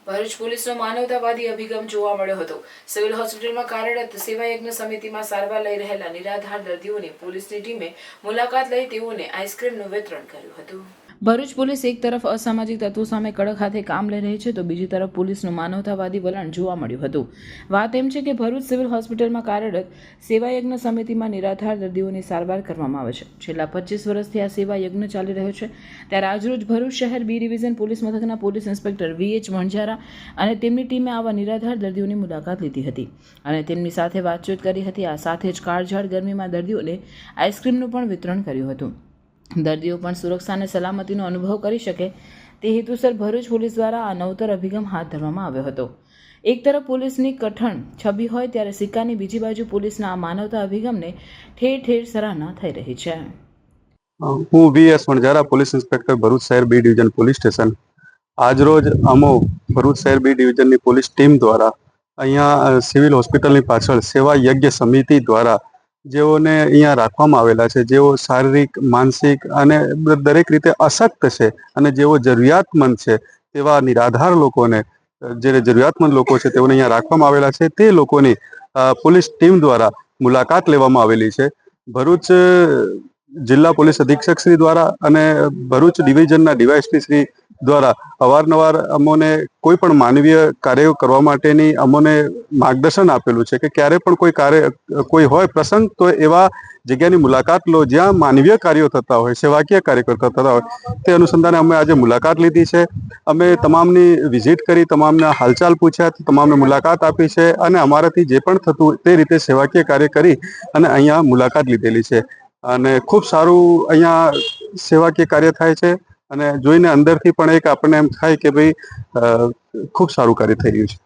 ભરૂચ પોલીસનો માનવતાવાદી અભિગમ જોવા મળ્યો હતો। સિવિલ હોસ્પિટલમાં કાર્યરત સેવાયજ્ઞ સમિતિમાં સારવાર લઈ રહેલા નિરાધાર દર્દીઓની પોલીસની ટીમે મુલાકાત લઈ તેઓને આઈસ્ક્રીમનું વિતરણ કર્યું હતું। ભરૂચ પોલીસ એક તરફ અસામાજિક તત્વો સામે કડક હાથે કામ લઈ રહી છે તો બીજી તરફ પોલીસનું માનવતાવાદી વલણ જોવા મળ્યું હતું। વાત એમ છે કે ભરૂચ સિવિલ હોસ્પિટલમાં કાર્યરત સેવાયજ્ઞ સમિતિમાં નિરાધાર દર્દીઓની સારવાર કરવામાં આવે છે। છેલ્લા 25 વર્ષથી આ સેવાયજ્ઞ ચાલી રહ્યો છે। ત્યારે આજરોજ ભરૂચ શહેર બી ડિવિઝન પોલીસ મથકના પોલીસ ઇન્સ્પેક્ટર VH વણઝારા અને તેમની ટીમે આવા નિરાધાર દર્દીઓની મુલાકાત લીધી હતી અને તેમની સાથે વાતચીત કરી હતી। આ સાથે જ કાળઝાળ ગરમીમાં દર્દીઓને આઈસ્ક્રીમનું પણ વિતરણ કર્યું હતું। દર્દીઓ પણ સુરક્ષા અને સલામતીનો અનુભવ કરી શકે તે હેતુસર ભરૂચ પોલીસ દ્વારા આ નવતર અભિગમ હાથ ધરવામાં આવ્યો હતો। એક તરફ પોલીસની કઠણ છબી હોય ત્યારે સિક્કાની બીજી બાજુ પોલીસના આ માનવતા અભિગમને ઠેર ઠેર સરાહના થઈ રહી છે। હું VS Vanzara, police inspector, Bharuch શહેર બી ડિવિઝન પોલીસ સ્ટેશન। આજરોજ અમો ભરૂચ શહેર બી ડિવિઝનની પોલીસ ટીમ દ્વારા અહીંયા સિવિલ હોસ્પિટલની પાછળ સેવા યજ્ઞ સમિતિ દ્વારા જેઓને અહીંયા રાખવામાં આવેલા છે, જેઓ શારીરિક, માનસિક અને દરેક રીતે અશક્ત છે અને જેઓ જરૂરિયાતમંદ છે તેવા નિરાધાર લોકોને, જે જરૂરિયાતમંદ લોકો છે તેઓને અહીંયા રાખવામાં આવેલા છે, તે લોકોની પોલીસ ટીમ દ્વારા મુલાકાત લેવામાં આવેલી છે। ભરૂચ જિલ્લા પોલીસ અધિક્ષક શ્રી દ્વારા અને ભરૂચ ડિવિઝનના ડીવાયએસપી શ્રી દ્વારા અવારનવાર અમોને કોઈ પણ માનવીય કાર્યો કરવા માટેની અમોને માર્ગદર્શન આપેલું છે કે ક્યારે પણ કોઈ હોય પ્રસંગ તો એવા જગ્યાની મુલાકાત લો જ્યાં માનવીય કાર્યો થતા હોય, સેવાકીય કાર્ય થતા હોય। તે અનુસંધાને અમે આજે મુલાકાત લીધી છે। અમે તમામની વિઝિટ કરી, તમામના હાલચાલ પૂછ્યા, તમામને મુલાકાત આપી છે અને અમારાથી જે પણ થતું તે રીતે સેવાકીય કાર્ય કરી અને અહીંયા મુલાકાત લીધેલી છે અને ખૂબ સારું અહીંયા સેવાકીય કાર્ય થાય છે અને જોઈને અંદરથી પણ એક આપણને એમ થાય કે ભાઈ ખૂબ સારું કાર્ય થઈ રહ્યું છે।